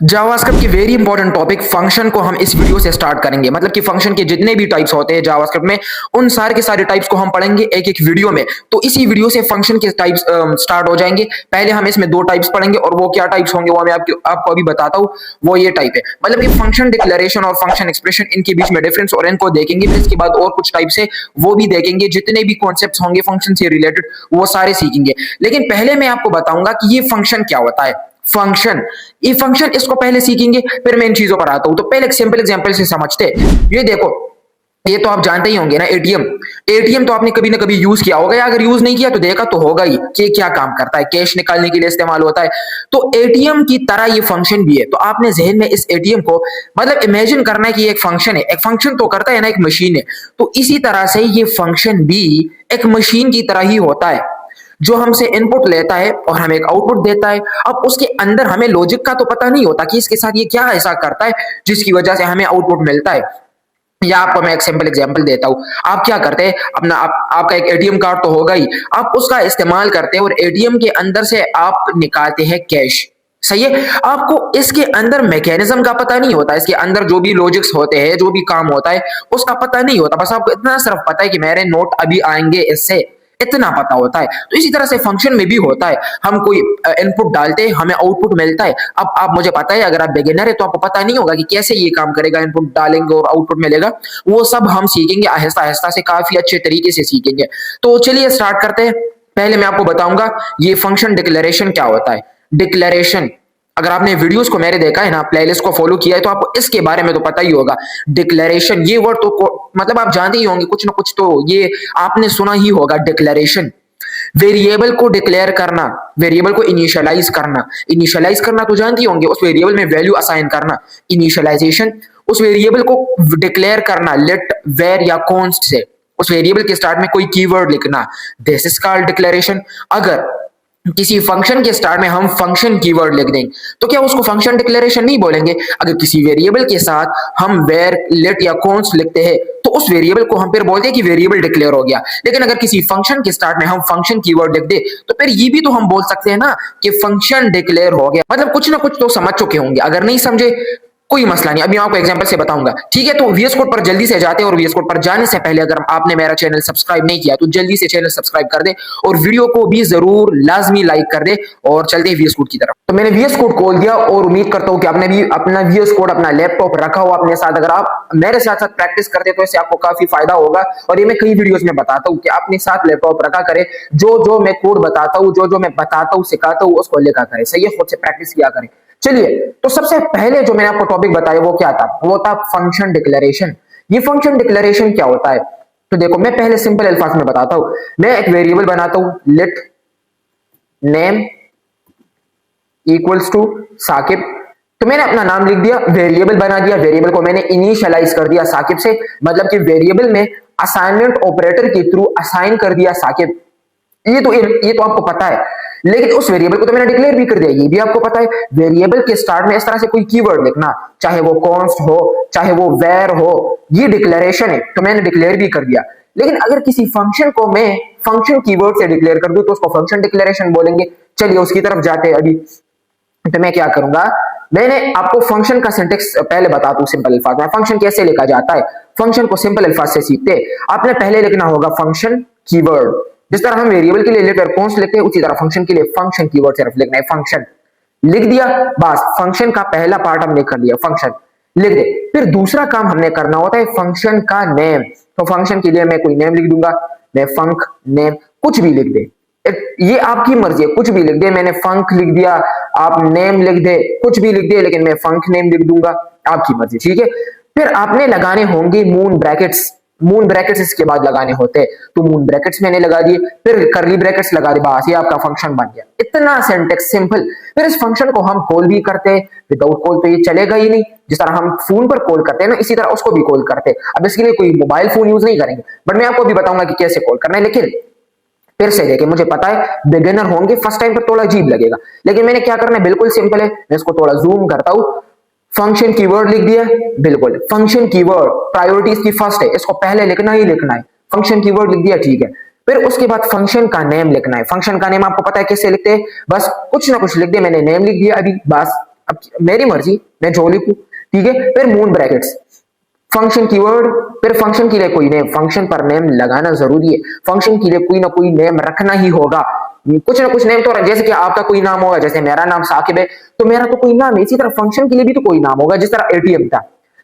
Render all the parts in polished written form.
JavaScript की very important topic function को हम इस वीडियो से स्टार्ट करेंगे। मतलब कि फंक्शन के जितने भी टाइप्स होते हैं जावास्क्रिप्ट में, उन सारे के सारे टाइप्स को हम पढ़ेंगे एक एक वीडियो में। तो इसी वीडियो से फंक्शन के टाइप्स स्टार्ट हो जाएंगे। पहले हम इसमें दो टाइप्स पढ़ेंगे और वो क्या टाइप्स होंगे वो मैं आपको अभी बताता हूँ। वो ये टाइप है, मतलब कि फंक्शन डिक्लेरेशन और फंक्शन एक्सप्रेशन, इनके बीच में डिफरेंस और इनको देखेंगे। फिर इसके बाद और कुछ टाइप्स है वो भी देखेंगे। जितने भी कॉन्सेप्ट होंगे फंक्शन से रिलेटेड वो सारे सीखेंगे। लेकिन पहले मैं आपको बताऊंगा कि ये फंक्शन क्या होता है। फंक्शन, ये फंक्शन इसको पहले सीखेंगे, फिर मैं इन चीजों पर आता हूं। तो पहले एक सिंपल एग्जांपल से समझते हैं। ये देखो, ये तो आप जानते ही होंगे ना, एटीएम। एटीएम तो आपने कभी ना कभी यूज किया होगा, या अगर यूज नहीं किया तो देखा तो होगा ही कि क्या काम करता है। कैश निकालने के लिए इस्तेमाल होता है। तो एटीएम की तरह ये फंक्शन भी है। तो आपने जहन में इस एटीएम को मतलब इमेजिन करना है कि एक फंक्शन है। एक फंक्शन तो करता है ना, एक मशीन है। तो इसी तरह से ये फंक्शन भी एक मशीन की तरह ही होता है, जो हमसे इनपुट लेता है और हमें एक आउटपुट देता है। अब उसके अंदर हमें लॉजिक का तो पता नहीं होता कि इसके साथ ये क्या ऐसा करता है जिसकी वजह से हमें आउटपुट मिलता है। या आपको मैं एक सिंपल एग्जांपल देता हूं। आप क्या करते हैं, आपका एक एटीएम कार्ड तो होगा ही, आप उसका इस्तेमाल करते हैं और एटीएम के अंदर से आप निकालते हैं कैश। सही है। आपको इसके अंदर मैकेनिज्म का पता नहीं होता, इसके अंदर जो भी लॉजिक्स होते हैं, जो भी काम होता है उसका पता नहीं होता। बस आपको इतना सिर्फ पता है कि मेरे नोट अभी आएंगे इससे, इतना पता होता है। तो इसी तरह से फंक्शन में भी होता है। हम कोई इनपुट डालते हैं, हमें आउटपुट मिलता है। अब आप मुझे पता है, अगर आप बिगिनर है तो आपको पता नहीं होगा कि कैसे ये काम करेगा, इनपुट डालेंगे और आउटपुट मिलेगा। वो सब हम सीखेंगे आहिस्ता आहिस्ता से, काफी अच्छे तरीके से सीखेंगे। तो चलिए स्टार्ट करते हैं। पहले मैं आपको बताऊंगा ये फंक्शन डिक्लेरेशन क्या होता है। डिक्लेरेशन, अगर आपने वीडियोस को मेरे देखा है ना, प्लेलिस्ट को फॉलो किया है, तो आपको इसके बारे में तो पता ही होगा। डिक्लेरेशन, ये वर्ड तो मतलब आप जानते ही होंगे, कुछ ना कुछ तो ये आपने सुना ही होगा। डिक्लेरेशन, वेरिएबल को डिक्लेयर करना, वेरिएबल को इनिशियलाइज करना। इनिशियलाइज करना तो जानते ही होंगे, उस वेरिएबल में वैल्यू असाइन करना। इनिशियलाइजेशन, उस वेरिएबल को डिक्लेयर करना लेट, वेर या कॉन्स्ट से। उस वेरिएबल के स्टार्ट में कोई कीवर्ड लिखना, दिस इज कॉल्ड डिक्लेरेशन। अगर किसी फंक्शन के स्टार्ट में हम फंक्शन कीवर्ड लिख देंगे तो क्या उसको फंक्शन डिक्लेरेशन नहीं बोलेंगे। अगर किसी वेरिएबल के साथ हम वेर, लेट या कॉन्स्ट लिखते हैं तो उस वेरिएबल को हम फिर बोलते हैं कि वेरिएबल डिक्लेयर हो गया। लेकिन अगर किसी फंक्शन के स्टार्ट में हम फंक्शन कीवर्ड लिख दे तो फिर ये भी तो हम बोल सकते हैं ना कि फंक्शन डिक्लेयर हो गया। मतलब कुछ ना कुछ तो समझ चुके होंगे। अगर नहीं समझे कोई मसला नहीं, अभी आपको एग्जांपल से बताऊंगा। ठीक है, तो वीएस कोड पर जल्दी से जाते हैं। और वीएस कोड पर जाने से पहले अगर आपने मेरा चैनल सब्सक्राइब नहीं किया तो जल्दी से चैनल सब्सक्राइब कर दे और वीडियो को भी जरूर लाजमी लाइक कर दे। और चलते हैं वीएस कोड की तरफ। तो मैंने वीएस कोड खोल दिया और उम्मीद करता हूं कि आपने भी अपना वीएस कोड, अपना लैपटॉप रखा हुआ अपने साथ। अगर आप मेरे साथ साथ प्रैक्टिस करते तो इससे आपको काफी फायदा होगा। और ये मैं कई वीडियोस में बताता हूँ कि अपने साथ लैपटॉप रखा करे, जो जो मैं कोड बताता हूँ, जो जो मैं बताता हूँ, सिखाता हूँ, उसको लिखा करे। सही है, खुद से प्रैक्टिस किया करें। चलिए, तो सबसे पहले जो मैंने आपको टॉपिक बताया वो क्या था, वो था फंक्शन डिक्लेरेशन। ये फंक्शन डिक्लेरेशन क्या होता है, तो देखो मैं पहले सिंपल अल्फाज में बताता हूं। मैं एक वेरिएबल बनाता हूं, let name equals to Sakib. तो मैंने अपना नाम लिख दिया, वेरिएबल बना दिया, वेरिएबल को मैंने इनिशियलाइज कर दिया साकिब से। मतलब कि वेरिएबल में असाइनमेंट ऑपरेटर के थ्रू असाइन कर दिया साकिब। ये तो आपको पता है। लेकिन उस वेरिएबल को तो मैंने डिक्लेयर भी कर दिया, ये भी आपको पता है। वेरिएबल के स्टार्ट में इस तरह से कोई कीवर्ड लिखना, चाहे वो कॉन्स्ट हो, चाहे वो वेर हो, ये डिक्लेरेशन है। तो मैंने डिक्लेयर भी कर दिया। लेकिन अगर किसी फंक्शन को मैं फंक्शन कीवर्ड से डिक्लेयर कर दूं तो उसको फंक्शन डिक्लेरेशन बोलेंगे। चलिए उसकी तरफ जाते हैं अभी। तो मैं क्या करूंगा, मैंने आपको फंक्शन का सिंटेक्स पहले बताता हूं सिंपल अल्फाज में। फंक्शन कैसे लिखा जाता है, फंक्शन को सिंपल अल्फाज से सीखते हैं। आपने पहले लिखना होगा फंक्शन कीवर्ड। जिस तरह हम वेरिएबल के लिए लेट और कॉन्स्ट लिखते हैं, उसी तरह फंक्शन के लिए फंक्शन कीवर्ड सिर्फ लिखना है, फंक्शन। लिख दिया, बस फंक्शन का पहला पार्ट हमने कर दिया, फंक्शन लिख दे। फिर दूसरा काम हमने करना होता है फंक्शन का नेम। तो फंक्शन के लिए मैं कोई नेम लिख दूंगा, मैं फंक नेम, कुछ भी लिख दे, ये आपकी मर्जी है, कुछ भी लिख दे। मैंने फंक लिख दिया, आप नेम लिख दे, कुछ भी लिख दे, लेकिन मैं फंक नेम लिख दूंगा, आपकी मर्जी। ठीक है, फिर आपने लगाने होंगे मून ब्रैकेट्स। मून ब्रैकेट्स इसके बाद लगाने होते हैं, तो मून ब्रैकेट्स मैंने लगा दिए, फिर करली ब्रैकेट्स लगा दिए, बस ये आपका फंक्शन बन गया। इतना सिंटेक्स सिंपल। फिर इस फंक्शन को हम कॉल भी करते हैं, विदाउट कॉल तो ये चलेगा ही नहीं। जिस तरह हम फोन पर कॉल करते हैं ना, इसी तरह उसको भी कॉल करते हैं। अब इसके लिए कोई मोबाइल फोन यूज नहीं करेंगे, बट मैं आपको भी बताऊंगा कि कैसे कॉल करना है। लेकिन फिर से देखिए, मुझे पता है बिगिनर होंगे, फर्स्ट टाइम पर थोड़ा अजीब लगेगा, लेकिन मैंने क्या करना है बिल्कुल सिंपल है। मैं इसको थोड़ा जूम करता हूं। फंक्शन कीवर्ड लिख दिया, बिल्कुल फंक्शन कीवर्ड प्रायोरिटी इसकी फर्स्ट है, इसको पहले लिखना ही लिखना है। फंक्शन कीवर्ड लिख दिया, ठीक है। फिर उसके बाद फंक्शन का नेम लिखना है। फंक्शन का नेम आपको पता है कैसे लिखते हैं, बस कुछ ना कुछ लिख दिया, मैंने नेम लिख दिया अभी, बस अब मेरी मर्जी, मैं जो लिखूं, ठीक है। फिर मून ब्रैकेट्स, फंक्शन कीवर्ड, फिर फंक्शन के लिए कोई नेम, फंक्शन पर नेम लगाना जरूरी है, फंक्शन के लिए कोई ना कोई नेम रखना ही होगा, कुछ ना कुछ नेम तो, जैसे कि आपका कोई नाम होगा, जैसे मेरा नाम साकिब है तो मेरा तो कोई नाम है, इसी तरह फंक्शन के लिए भी तो कोई नाम होगा। जिस तरह एटीएम था,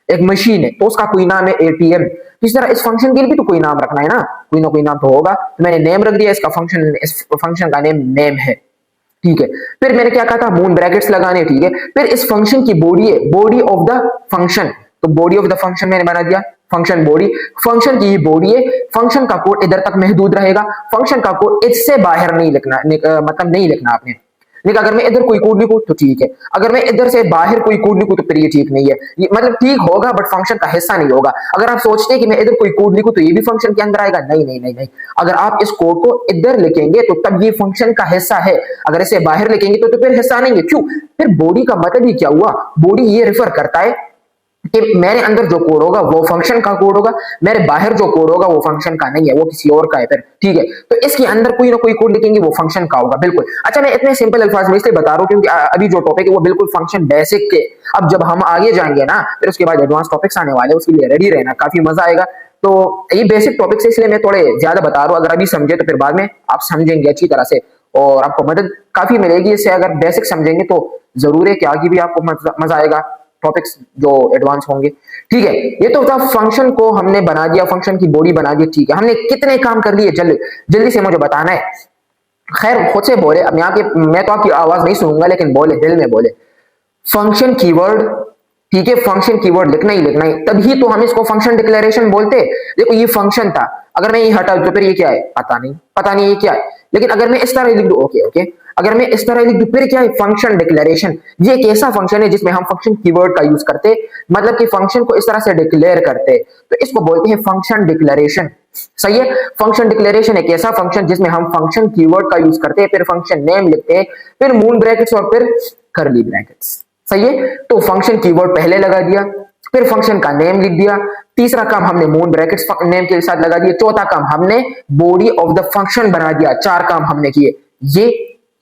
एक मशीन है तो उसका कोई नाम है एटीएम, इस तरह इस फंक्शन के लिए भी तो कोई नाम रखना है ना, कोई ना कोई नाम तो होगा। तो मैंने नेम रख दिया, इसका फंक्शन, इस फंक्शन का नेम नेम है, ठीक है। फिर मैंने क्या कहा था, मून ब्रैकेट्स लगाने, ठीक है। फिर इस फंक्शन की बॉडी है, बॉडी ऑफ द फंक्शन, तो बॉडी ऑफ द फंक्शन मैंने बना दिया, फंक्शन बॉडी, फंक्शन की बॉडी है, फंक्शन का कोड इधर तक महदूद रहेगा, फंक्शन का कोड इससे बाहर नहीं लिखना, मतलब नहीं लिखना आपने। लेकिन अगर मैं इधर कोई कोड लिखूं तो ठीक है, अगर मैं इधर से बाहर कोई कोड लिखूं तो फिर ये ठीक नहीं है, ये मतलब ठीक होगा बट फंक्शन का हिस्सा नहीं होगा। अगर आप सोचते हैं कि मैं इधर कोई कोड लिखूं तो ये भी फंक्शन के अंदर आएगा, नहीं नहीं नहीं नहीं, अगर आप इस कोड को इधर लिखेंगे तो तब ये फंक्शन का हिस्सा है, अगर इसे बाहर लिखेंगे तो फिर हिस्सा नहीं है। क्यों? फिर बॉडी का मतलब ही क्या हुआ, बॉडी ये रेफर करता है कि मेरे अंदर जो कोड होगा वो फंक्शन का कोड होगा, मेरे बाहर जो कोड होगा वो फंक्शन का नहीं है, वो किसी और का है फिर, ठीक है। तो इसके अंदर कोई ना कोई कोड लिखेंगे वो फंक्शन का होगा, बिल्कुल। अच्छा, मैं इतने सिंपल अल्फाज में इसलिए बता रहा हूं क्योंकि अभी जो टॉपिक है वो बिल्कुल फंक्शन बेसिक के, अब जब हम आगे जाएंगे ना फिर उसके बाद एडवांस टॉपिक्स आने वाले, उसके लिए रेडी रहना, काफी मजा आएगा। तो ये बेसिक टॉपिक्स है इसलिए मैं थोड़े ज्यादा बता रहा हूँ, अगर अभी समझे तो फिर बाद में आप समझेंगे अच्छी तरह से और आपको मदद काफी मिलेगी इससे। अगर बेसिक समझेंगे तो जरूर है कि आगे भी आपको मजा आएगा, टॉपिक्स जो एडवांस होंगे, ठीक है। ये तो था, फंक्शन को हमने बना दिया, फंक्शन की बॉडी बना दी, ठीक है। हमने कितने काम कर लिए, जल्दी से मुझे बताना है। खैर खुद से बोले, अब यहाँ के मैं तो आपकी आवाज नहीं सुनूंगा लेकिन बोले, दिल में बोले, फंक्शन कीवर्ड, ठीक है। फंक्शन कीवर्ड लिखना ही लिखना है, तभी तो हम इसको फंक्शन डिक्लेरेशन बोलते। देखो ये फंक्शन था, अगर मैं ये हटा तो फिर ये क्या है, पता नहीं, पता नहीं ये क्या है। लेकिन अगर मैं इस तरह लिख दूं, ओके ओके, अगर मैं इस तरह लिख दूं फिर क्या है, फंक्शन डिक्लेरेशन। ये एक ऐसा फंक्शन है जिसमें हम फंक्शन कीवर्ड का यूज करते, मतलब कि फंक्शन को इस तरह से डिक्लेयर करते, तो इसको बोलते हैं फंक्शन डिक्लेरेशन, सही है। फंक्शन डिक्लेरेशन एक ऐसा फंक्शन जिसमें हम फंक्शन कीवर्ड का यूज करते हैं, फिर फंक्शन नेम लिखते हैं, फिर मून ब्रैकेट्स और फिर करली ब्रैकेट्स, सही है। तो फंक्शन कीवर्ड पहले लगा दिया, फिर फंक्शन का नेम लिख दिया, तीसरा काम हमने मून ब्रैकेट्स नेम के साथ लगा दिया, चौथा काम हमने बॉडी ऑफ द फंक्शन बना दिया, चार काम हमने किए,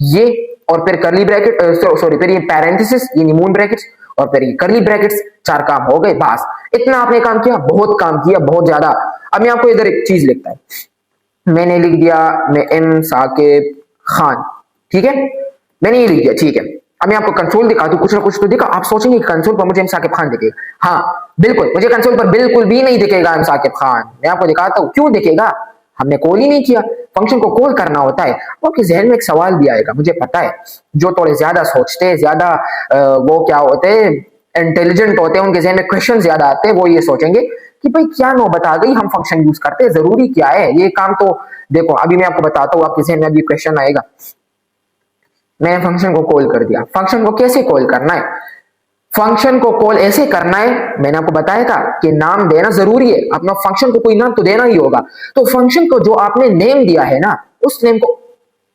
ये और फिर करली ब्रैकेट, सॉरी फिर ये पैरेंथेसिस यानी मून ब्रैकेट्स और फिर ये करली ब्रैकेट्स, चार काम हो गए, बस इतना आपने काम किया, बहुत काम किया, बहुत ज्यादा। अब मैं आपको इधर एक चीज लिखता है, मैंने लिख दिया मैं एम साकिब खान, ठीक है, मैंने ये लिख दिया, ठीक है। अब मैं आपको कंसोल दिखा दूं, कुछ ना कुछ तो दिखा, आप सोचेंगे कंसोल पर मुझे एम साकिब खान दिखेगा, हाँ बिल्कुल, मुझे कंसोल पर बिल्कुल भी नहीं दिखेगा एम साकिब खान। मैं आपको दिखाता हूं क्यों दिखेगा, हमने कॉल ही नहीं किया, फंक्शन को कॉल करना होता है। आपके जहन में एक सवाल भी आएगा, मुझे पता है, जो थोड़े ज्यादा सोचते हैं, ज्यादा वो क्या होते हैं, इंटेलिजेंट होते हैं, उनके जहन में क्वेश्चन ज्यादा आते हैं, वो ये सोचेंगे कि भाई क्या नौबत आ गई, हम फंक्शन यूज करते हैं, जरूरी क्या है ये काम। तो देखो अभी मैं आपको बताता हूँ, आपके जहन में अभी क्वेश्चन आएगा, मैंने फंक्शन को कॉल कर दिया, फंक्शन को कैसे कॉल करना है, फंक्शन को कॉल ऐसे करना है, मैंने आपको बताया था कि नाम देना जरूरी है, अपना फंक्शन को कोई नाम तो देना ही होगा। तो फंक्शन को जो आपने नेम दिया है ना, उस नेम को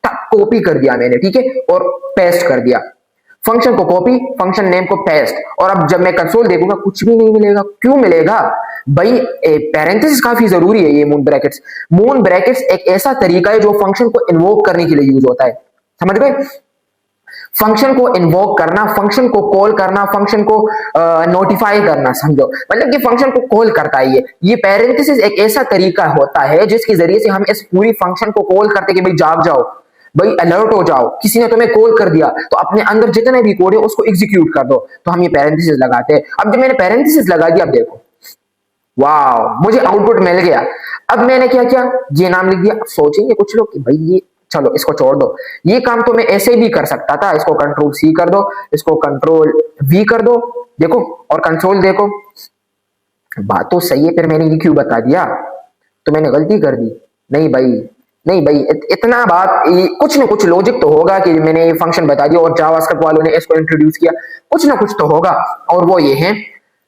कॉपी कर दिया मैंने, ठीक है, और पेस्ट कर दिया, फंक्शन को कॉपी, फंक्शन नेम को पेस्ट। और अब जब मैं कंसोल देखूंगा कुछ भी नहीं मिलेगा, क्यों मिलेगा भाई, पैरेंथेसिस काफी जरूरी है। ये मून ब्रैकेट्स, मून ब्रैकेट्स एक ऐसा तरीका है जो फंक्शन को इन्वोक करने के लिए यूज होता है, समझ गए। फंक्शन को इन्वोक करना, फंक्शन को कॉल करना, फंक्शन को नोटिफाई करना, समझो, मतलब कि फंक्शन को कॉल करता है। ये पैरेंथेसिस एक ऐसा तरीका होता है जिसके जरिए से हम इस पूरी फंक्शन को कॉल करते कि भाई जाग जाओ, भाई अलर्ट हो जाओ, किसी ने तुम्हें कॉल कर दिया तो अपने अंदर जितने भी कोड है उसको एग्जीक्यूट कर दो, तो हम ये पैरेंथेसिस लगाते हैं। अब जब मैंने पैरेंथेसिस लगा दिया, अब देखो वाह मुझे आउटपुट मिल गया। अब मैंने क्या किया, ये नाम लिख दिया। सोचेंगे कुछ लोग कि भाई ये चलो इसको छोड़ दो, ये काम तो मैं ऐसे भी कर सकता था, इसको कंट्रोल सी कर दो, इसको कंट्रोल वी कर दो, देखो और कंसोल देखो, बात तो सही है, फिर मैंने ये क्यों बता दिया, तो मैंने गलती कर दी। नहीं भाई, नहीं भाई, इतना बात, कुछ ना कुछ लॉजिक तो होगा कि मैंने ये फंक्शन बता दिया और जावास्क्रिप्ट वालों ने इसको इंट्रोड्यूस किया, कुछ ना कुछ तो होगा, और वो ये है।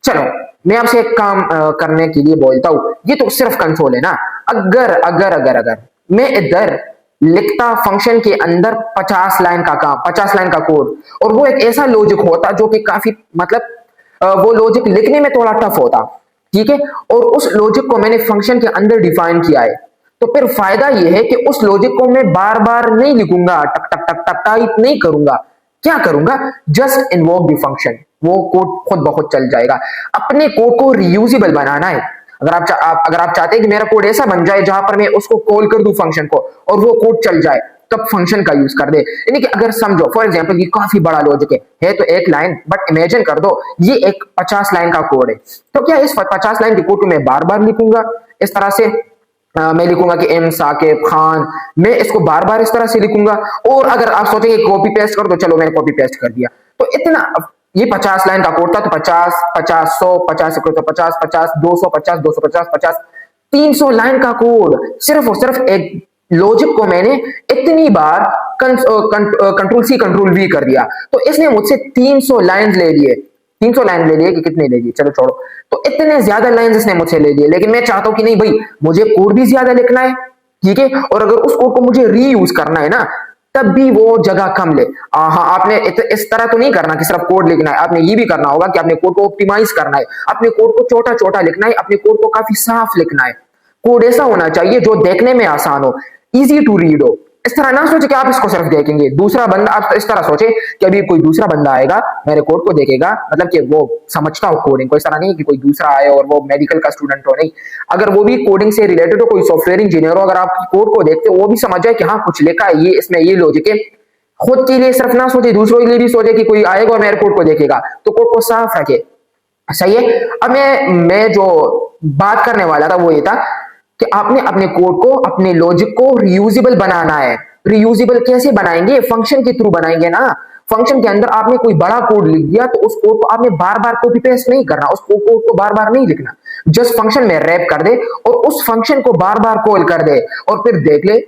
चलो मैं आपसे एक काम करने के लिए बोलता हूं, ये तो सिर्फ कंसोल है ना, अगर अगर अगर अगर मैं इधर लिखता फंक्शन के अंदर 50 लाइन का काम, 50 लाइन का कोड, और वो एक ऐसा लॉजिक होता जो कि काफी मतलब वो लॉजिक लिखने में थोड़ा टफ होता, ठीक है, और उस लॉजिक को मैंने फंक्शन के अंदर डिफाइन किया है, तो फिर फायदा ये है कि उस लॉजिक को मैं बार बार नहीं लिखूंगा, टक टक टक टक टाइप नहीं करूंगा, क्या करूंगा, जस्ट इन्वोक द फंक्शन, वो कोड खुद ब खुद चल जाएगा। अपने कोड को रीयूजेबल बनाना है। अगर आप चाहते हैं कि मेरा कोड ऐसा बन जाए जहां पर मैं उसको कॉल कर दूं फंक्शन को और वो कोड चल जाए, तब फंक्शन का यूज कर दे। यानी कि अगर समझो फॉर एग्जांपल ये काफी बड़ा लॉजिक है तो एक लाइन, बट इमेजिन कर दो ये एक 50 लाइन का कोड है, तो क्या इस 50 लाइन के कोड को मैं बार बार लिखूंगा इस तरह से? मैं लिखूंगा कि एम साकिब खान, मैं इसको बार बार इस तरह से लिखूंगा। और अगर आप सोचेंगे कॉपी पेस्ट कर दो, चलो मैंने कॉपी पेस्ट कर दिया, तो इतना ये 50 लाइन का कोड था, तो 50 50 100 50 50 50 200 50 250 50 300 लाइन का कोड सिर्फ और सिर्फ एक लॉजिक को मैंने इतनी बार कंट्रोल सी कंट्रोल वी कर दिया, तो इसने मुझसे 300 लाइन ले लिए। 300 लाइन ले लिए कि कितने ले लिए, चलो छोड़ो, तो इतने ज्यादा लाइन इसने मुझसे ले लिए। लेकिन मैं चाहता हूं कि नहीं भाई, मुझे कोड भी ज्यादा लिखना है, ठीक है, और अगर उस कोड को मुझे रीयूज करना है ना, तब भी वो जगह कम ले। हाँ, आपने इस तरह तो नहीं करना कि सिर्फ कोड लिखना है, आपने ये भी करना होगा कि अपने कोड को ऑप्टिमाइज करना है, अपने कोड को छोटा छोटा लिखना है, अपने कोड को काफी साफ लिखना है। कोड ऐसा होना चाहिए जो देखने में आसान हो, इजी टू रीड हो। इस तरह ना सोचे कि आप इसको सिर्फ देखेंगे, दूसरा बंदा, आप इस तरह सोचे कि अभी कोई दूसरा बंदा आएगा मेरे कोड को देखेगा, मतलब कि वो समझता हो कोडिंग को, इस तरह नहीं कि कोई दूसरा आए और वो मेडिकल का स्टूडेंट हो, नहीं, अगर वो भी कोडिंग से रिलेटेड हो, कोई सॉफ्टवेयर इंजीनियर हो, अगर आप कोड को देखते हो वो भी समझ जाए कि हाँ कुछ लिखा है, ये इसमें ये लॉजिक है। खुद के लिए सिर्फ ना सोचे, दूसरों के लिए भी सोचे कि कोई आएगा और मेरे कोड को देखेगा, तो कोड को साफ रखे। सही है। अब मैं जो बात करने वाला था वो ये था कि आपने अपने कोड को, अपने लॉजिक को रियूजेबल बनाना है। रियूजेबल कैसे बनाएंगे? फंक्शन के थ्रू बनाएंगे ना। फंक्शन के अंदर आपने कोई बड़ा कोड लिख दिया तो उस कोड को आपने बार बार कॉपी पेस्ट नहीं करना, उस कोड को बार बार नहीं लिखना, जस्ट फंक्शन में रैप कर दे और उस फंक्शन को बार बार कॉल कर दे और फिर देख ले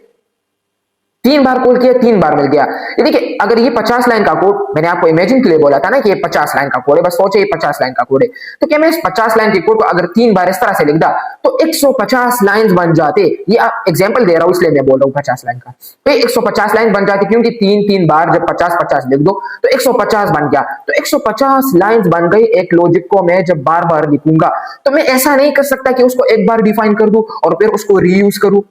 3 बार कॉल किया 3 बार मिल गया। ये देखिए, अगर ये 50 लाइन का कोड, मैंने आपको इमेजिन के लिए बोला था ना कि ये 50 लाइन का कोड है, बस सोचे ये 50 लाइन का कोड है, तो क्या मैं इस 50 लाइन के कोड को अगर 3 बार इस तरह से लिख दा तो 150 लाइंस बन जाते। ये आप एग्जांपल दे रहा हूं इसलिए मैं बोल रहा हूं 50 लाइन का, तो 150 लाइन बन जाती, क्योंकि 3 बार जब 50 50 लिख दो तो 150 बन गया। तो 150 लाइंस बन गई एक लॉजिक को मैं जब बार बार लिखूंगा। तो मैं ऐसा नहीं कर सकता कि उसको एक बार डिफाइन कर दूं और फिर उसको रीयूज करूं,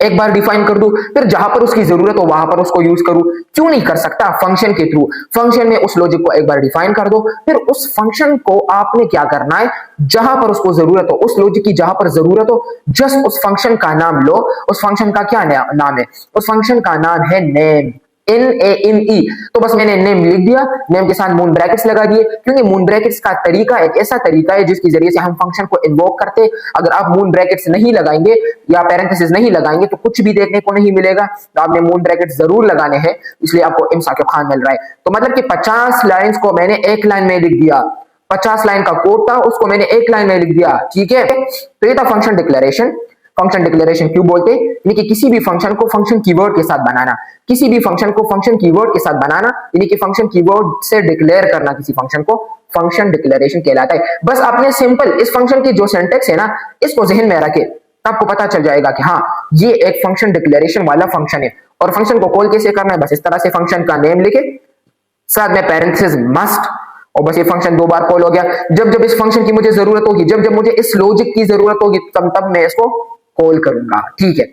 एक बार डिफाइन कर दूं फिर जहां पर उसकी जरूरत हो वहां पर उसको यूज करूं। क्यों नहीं कर सकता? फंक्शन के थ्रू। फंक्शन में उस लॉजिक को एक बार डिफाइन कर दो, फिर उस फंक्शन को आपने क्या करना है, जहां पर उसको जरूरत हो, उस लॉजिक की जहां पर जरूरत हो, जस्ट उस फंक्शन का नाम लो। उस फंक्शन का क्या नाम है? उस फंक्शन का नाम है नेम, NAME। तो बस मैंने नेम लिख दिया, नेम के साथ मून ब्रैकेट्स लगा दिए, क्योंकि मून ब्रैकेट्स का तरीका एक ऐसा तरीका है जिसके जरिए से हम फंक्शन को इन्वोक करते। अगर आप मून ब्रैकेट्स नहीं लगाएंगे या पैरेंथेसिस नहीं लगाएंगे तो कुछ भी देखने को नहीं मिलेगा। तो आपने मून ब्रैकेट्स जरूर लगाने हैं, इसलिए आपको एम साकिब खान मिल रहा है। तो मतलब कि 50 लाइंस को मैंने एक लाइन में लिख दिया, 50 लाइन का कोड था उसको मैंने एक लाइन में लिख दिया, ठीक है। तो ये था फंक्शन डिक्लेरेशन। फंक्शन डिक्लेरेशन क्यों बोलते हैं? यानी कि किसी भी फंक्शन को फंक्शन कीवर्ड के साथ बनाना, किसी भी फंक्शन को फंक्शन कीवर्ड के साथ बनाना, यानी कि फंक्शन कीवर्ड से डिक्लेयर करना किसी फंक्शन को, फंक्शन डिक्लेरेशन कहलाता है। बस आपने सिंपल इस फंक्शन की जो सिंटैक्स है ना, इसको जहन में रखे, आपको पता चल जाएगा कि हाँ ये एक फंक्शन डिक्लेरेशन वाला फंक्शन है। और फंक्शन को कॉल कैसे करना है? बस इस तरह से फंक्शन का नेम लिखे, साथ में पैरेंथेसिस मस्ट, और बस ये फंक्शन 2 बार कॉल हो गया। जब जब इस फंक्शन की मुझे जरूरत होगी, जब जब मुझे इस लॉजिक की जरूरत होगी, तब मैं इसको कॉल करूंगा, ठीक है।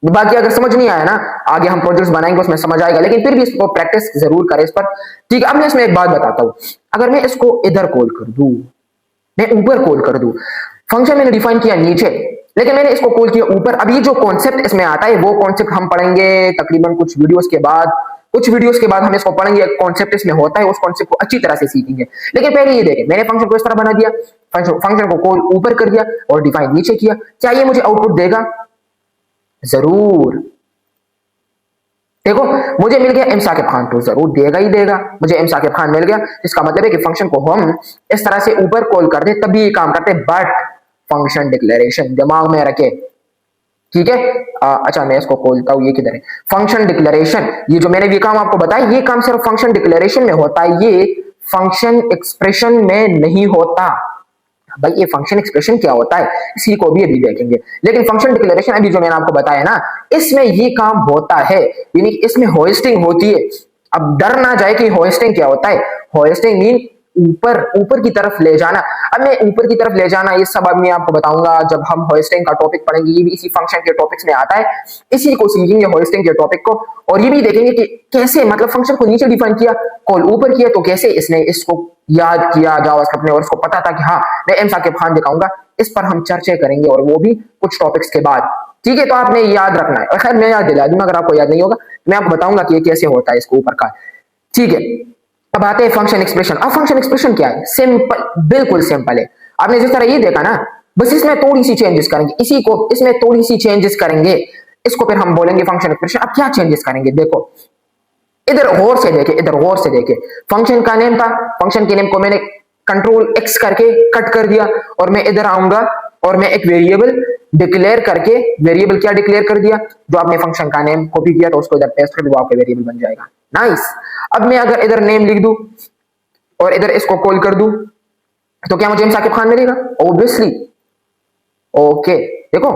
बाकी अगर समझ नहीं आया ना, आगे हम प्रोजेक्ट्स बनाएंगे उसमें समझ आएगा, लेकिन फिर भी इसको प्रैक्टिस जरूर करें इस पर, ठीक है। अब मैं इसमें एक बात बताता हूं, अगर मैं इसको इधर कॉल कर दूं, मैं ऊपर कॉल कर दूं, फंक्शन मैंने डिफाइन किया नीचे, लेकिन मैंने इसको कॉल किया ऊपर। अब ये जो कॉन्सेप्ट इसमें आता है वो कॉन्सेप्ट हम पढ़ेंगे तकरीबन कुछ वीडियोस के बाद, हम इसको पढ़ेंगे। एक कॉन्सेप्ट इसमें होता है, उस कॉन्सेप्ट को अच्छी तरह से सीखेंगे। लेकिन पहले ये देखें, मैंने फंक्शन को इस तरह बना दिया, फंक्शन को कॉल ऊपर कर दिया और डिफाइन नीचे किया। क्या ये मुझे आउटपुट देगा? जरूर। देखो मुझे मिल गया एम साकिब खान, तो जरूर देगा ही देगा। मुझे एम साकिब खान मिल गया, इसका मतलब है कि फंक्शन को हम इस तरह से ऊपर कॉल करते तभी ये काम करते। बट फंक्शन डिक्लेरेशन दिमाग में रखे, ठीक है। अच्छा मैं इसको खोलता हूं, ये किधर है? Function declaration. ये जो मैंने ये काम आपको बताया, ये काम सिर्फ फंक्शन डिक्लेरेशन में होता है, ये फंक्शन एक्सप्रेशन में नहीं होता। भाई ये फंक्शन एक्सप्रेशन क्या होता है इसी को भी अभी देखेंगे, लेकिन फंक्शन डिक्लेरेशन अभी जो मैंने आपको बताया ना, इसमें ये काम होता है, यानी इसमें होस्टिंग होती है। अब डर ना जाए कि होस्टिंग क्या होता है। होस्टिंग मीन ऊपर की तरफ ले जाना। अब मैं ऊपर की तरफ ले जाना ये सब अब मैं आपको बताऊंगा जब हम होस्टिंग का टॉपिक पढ़ेंगे, ये भी इसी फंक्शन के टॉपिक्स में आता है, इसी को सीखेंगे होस्टिंग के टॉपिक को, और ये भी देखेंगे कि कैसे मतलब फंक्शन को नीचे डिफाइन किया, कॉल ऊपर किया, तो कैसे इसने इसको याद किया जावास्क्रिप्ट ने और उसको पता था कि हाँ मैं एम साकिब खान दिखाऊंगा। इस पर हम चर्चा करेंगे और वो भी कुछ टॉपिक्स के बाद, ठीक है। तो आपने याद रखना है, और खैर मैं याद दिला दूंगा अगर आपको याद नहीं होगा, मैं आपको बताऊंगा कि ये कैसे होता है इसको ऊपर का, ठीक है। अब आते हैं फंक्शन एक्सप्रेशन। अब फंक्शन एक्सप्रेशन क्या है? सिंपल, बिल्कुल सिंपल है। आपने जिस तरह ये देखा ना, बस इसमें थोड़ी सी चेंजेस करेंगे, इसी को इसमें थोड़ी सी चेंजेस करेंगे, इसको फिर हम बोलेंगे फंक्शन एक्सप्रेशन। अब क्या चेंजेस करेंगे देखो, इधर गौर से देखे, इधर गौर से देखे, फंक्शन का नेम था, फंक्शन के नेम को मैंने कंट्रोल एक्स करके कट कर दिया, और मैं इधर आऊंगा और मैं एक वेरिएबल डिक्लेयर करके, वेरिएबल क्या डिक्लेयर कर दिया, जो आपने फंक्शन का नेम कॉपी किया तो उसको इधर पेस्ट कर दिया, वो आपका वेरिएबल बन जाएगा। नाइस। अब मैं अगर इधर नेम लिख दूं और इधर इसको कॉल कर दूं तो क्या मुझे एम साकिब खान मिलेगा? Obviously, okay. देखो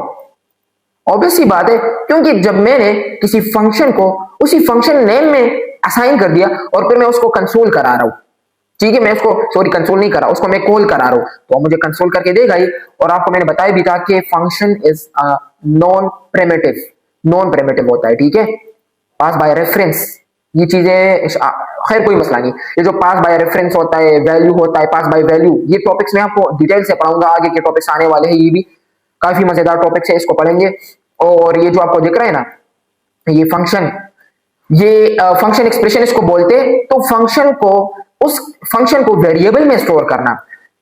ऑब्वियस सी बात है, क्योंकि जब मैंने किसी फंक्शन को उसी फंक्शन नेम में असाइन कर दिया और फिर मैं उसको कंसोल करा रहा हूं, ठीक है, मैं उसको सॉरी कंसोल नहीं करा, उसको मैं कॉल करा रहा हूं, तो मुझे कंसोल करके देगा ही। और आपको मैंने बताया भी था कि function is non primitive, non primitive होता है, ठीक है, पास बाय रेफरेंस, ये चीजें खैर कोई मसला नहीं, ये जो पास बाय रेफरेंस होता है, वैल्यू होता है, पास बाय वैल्यू, ये टॉपिक्स मैं आपको डिटेल से पढ़ाऊंगा, आगे के टॉपिक्स आने वाले हैं, ये भी काफी मजेदार टॉपिक्स है, इसको पढ़ेंगे। और ये जो आपको दिख रहा है ना, ये फंक्शन, ये फंक्शन एक्सप्रेशन इसको बोलते हैं। तो फंक्शन को, उस फंक्शन को वेरिएबल में स्टोर करना,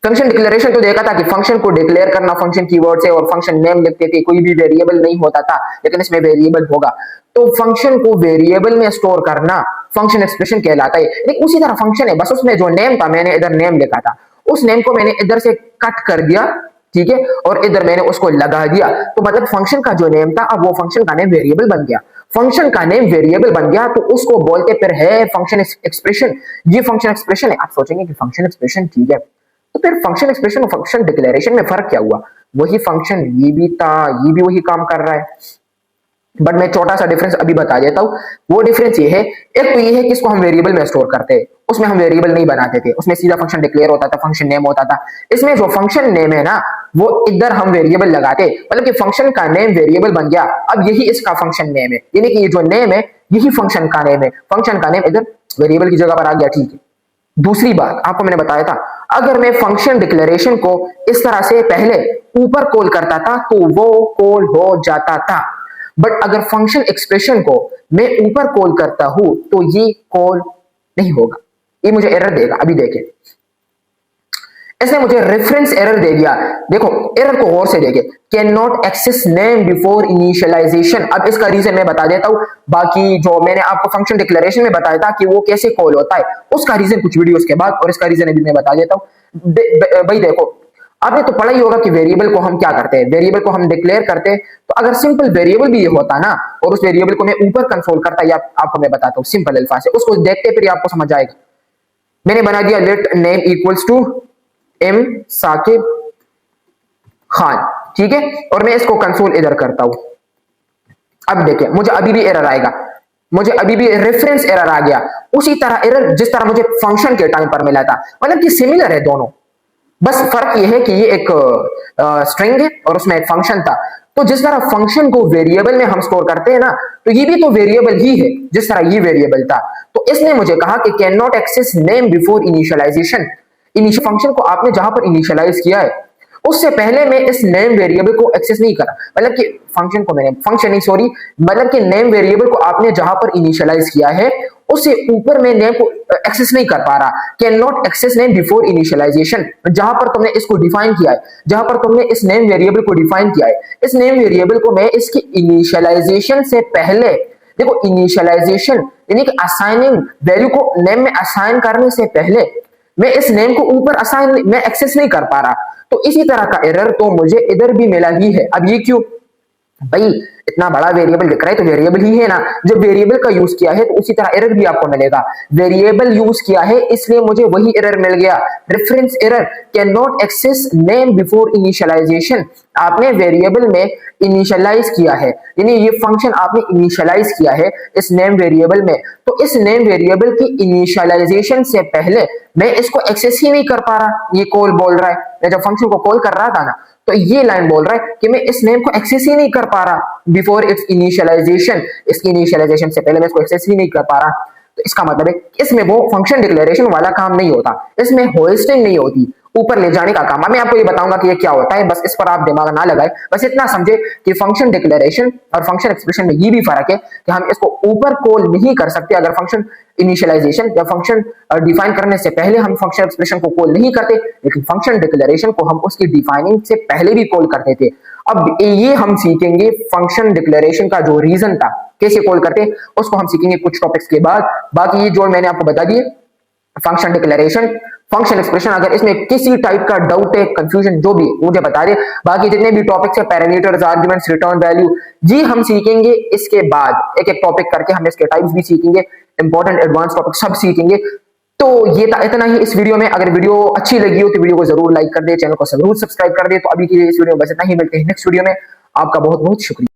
फंक्शन डिक्लेरेशन तो देखा था कि फंक्शन को डिक्लेयर करना फंक्शन कीवर्ड से, और फंक्शन नेम लिखते थे, कोई भी वेरिएबल नहीं होता था, लेकिन इसमें वेरिएबल होगा। तो फंक्शन को वेरिएबल में स्टोर करना फंक्शन एक्सप्रेशन कहलाता है। लेकिन उसी तरह फंक्शन है, बस उसमें जो नेम था, मैंने इधर नेम लिखा था, उस नेम को मैंने इधर से कट कर दिया, ठीक है, और इधर मैंने उसको लगा दिया, तो मतलब फंक्शन का जो नेम था, अब वो फंक्शन का नेम वेरिएबल बन गया। फंक्शन का नेम वेरिएबल बन गया तो उसको बोलते फिर है फंक्शन एक्सप्रेशन। ये फंक्शन एक्सप्रेशन है। आप सोचेंगे कि फंक्शन एक्सप्रेशन ठीक है, तो फिर फंक्शन एक्सप्रेशन और फंक्शन डिक्लेरेशन में फर्क क्या हुआ? वही फंक्शन, ये भी था, ये भी वही काम कर रहा है, बट मैं छोटा सा डिफरेंस अभी बता देता हूं। वो डिफरेंस ये है, एक तो ये है कि इसको हम वेरिएबल में स्टोर करते हैं, उसमें हम वेरिएबल नहीं बनाते थे, उसमें सीधा फंक्शन डिक्लेयर होता था, फंक्शन नेम होता था। इसमें जो फंक्शन नेम है ना, वो इधर हम वेरिएबल लगाते, मतलब कि फंक्शन का नेम वेरिएबल बन गया। अब यही इसका फंक्शन नेम है, यानी कि ये जो नेम है यही फंक्शन का नेम है, फंक्शन का नेम इधर वेरिएबल की जगह पर आ गया, ठीक है। दूसरी बात आपको मैंने बताया था, अगर मैं फंक्शन डिक्लेरेशन को इस तरह से पहले ऊपर कॉल करता था तो वो कॉल हो जाता था, बट अगर फंक्शन एक्सप्रेशन को मैं ऊपर कॉल करता हूं तो ये कॉल नहीं होगा, ये मुझे एरर देगा। अभी देखें, इसने मुझे रेफरेंस एरर दे दिया। देखो एरर को गौर से देखें, can not access name before initialization. अब इसका रीजन मैं बता देता हूं, बाकी जो मैंने आपको फंक्शन डिक्लेरेशन में बताया था कि वो कैसे कॉल होता है, उसका रीजन कुछ वीडियोस के बाद, और इसका रीजन अभी मैं बता देता हूं। भाई देखो, आपने तो पढ़ा ही होगा कि वेरिएबल को हम क्या करते हैं, वेरिएबल को हम डिक्लेयर करते हैं। तो अगर सिंपल वेरिएबल भी ये होता ना, और उस वेरिएबल को मैं ऊपर कंसोल करता, या आपको मैं बताता हूं सिंपल अल्फाज से, उसको देखते फिर आपको समझ आएगा। मैंने बना दिया let name equals to M Sakib Khan, ठीक है, और मैं इसको कंसोल इधर करता हूं। अब देखिए मुझे अभी भी एरर आएगा, मुझे अभी भी रेफरेंस एरर आ गया, उसी तरह एरर जिस तरह मुझे फंक्शन के टाइम पर मिला था, मतलब कि सिमिलर है दोनों, बस फर्क ये है कि ये एक स्ट्रिंग है और उसमें एक फंक्शन था। तो जिस तरह फंक्शन को वेरिएबल में हम स्टोर करते हैं ना, तो ये भी तो वेरिएबल ही है, जिस तरह ये वेरिएबल था। तो इसने मुझे कहा कि can not access name before initialization. Initial function को आपने जहां पर इनिशियलाइज किया है, उससे पहले मैं इस नेम वेरिएबल को एक्सेस नहीं करा, मतलब कि फंक्शन को मैंने, फंक्शन नहीं सॉरी, मतलब कि नेम वेरिएबल को आपने जहां पर इनिशियलाइज किया है उससे ऊपर मैं नेम को एक्सेस नहीं कर पा रहा। Can not access name before initialization, जहां पर तुमने इसको डिफाइन किया है, जहां पर तुमने इस नेम वेरिएबल को डिफाइन किया है, इस नेम वेरिएबल को मैं इसकी इनिशियलाइजेशन से पहले, देखो इनिशियलाइजेशन यानी कि असाइनिंग वैल्यू को नेम में असाइन करने से पहले मैं इस नेम को ऊपर असाइन, मैं एक्सेस नहीं कर पा रहा। तो इसी तरह का एरर तो मुझे इधर भी मिला ही है। अब ये क्यों भाई, इतना बड़ा वेरिएबल दिख रहा है तो वेरिएबल ही है ना, जब वेरिएबल का यूज किया है तो उसी तरह एरर भी आपको मिलेगा। वेरिएबल यूज किया है इसलिए मुझे वही एरर मिल गया, reference error, can not access name before initialization. आपने वेरिएबल में इनिशियलाइज किया है, यानी ये फंक्शन आपने इनिशियलाइज किया है इस नेम वेरिएबल में, तो इस नेम वेरिएबल की इनिशियलाइजेशन से पहले मैं इसको एक्सेस ही नहीं कर पा रहा। ये कॉल बोल रहा है, मैं जब फंक्शन को कॉल कर रहा था ना, तो ये लाइन बोल रहा है कि मैं इस नेम को एक्सेस ही नहीं कर पा रहा बिफोर इट्स इनिशियलाइजेशन, इसकी इनिशियलाइजेशन से पहले मैं इसको एक्सेस ही नहीं कर पा रहा। तो इसका मतलब है इसमें वो फंक्शन डिक्लेरेशन वाला काम नहीं होता, इसमें होस्टिंग नहीं होती, ऊपर ले जाने का काम। मैं आपको ये बताऊंगा कि ये क्या होता है, बस इस पर आप दिमाग ना लगाए, बस इतना समझे कि फंक्शन डिक्लेरेशन और फंक्शन एक्सप्रेशन में ये भी फर्क है कि हम इसको ऊपर कॉल नहीं कर सकते अगर फंक्शन इनिशियलाइजेशन या फंक्शन डिफाइन करने से पहले हम फंक्शन एक्सप्रेशन को कॉल नहीं करते, लेकिन फंक्शन डिक्लेरेशन को हम उसकी डिफाइनिंग से पहले भी कॉल करते थे। अब ये हम सीखेंगे फंक्शन डिक्लेरेशन का जो रीजन था कैसे कॉल करते, उसको हम सीखेंगे कुछ टॉपिक्स के बाद। बाकी ये जो मैंने आपको बता दिए फंक्शन डिक्लेरेशन, फंक्शन एक्सप्रेशन, अगर इसमें किसी टाइप का डाउट है, कंफ्यूजन जो भी मुझे बता दे। बाकी जितने भी टॉपिक्स है, पैरामीटर्स, आर्गुमेंट्स, रिटर्न वैल्यू, जी हम सीखेंगे इसके बाद एक एक टॉपिक करके। हम इसके टाइप्स भी सीखेंगे, इंपॉर्टेंट एडवांस टॉपिक सब सीखेंगे। तो ये इतना ही इस वीडियो में। अगर वीडियो अच्छी लगी हो तो वीडियो को जरूर लाइक कर दे, चैनल को जरूर सब्सक्राइब कर दे। तो अभी के लिए इस वीडियो में बस इतना ही, मिलते हैं नेक्स्ट वीडियो में। आपका बहुत बहुत शुक्रिया।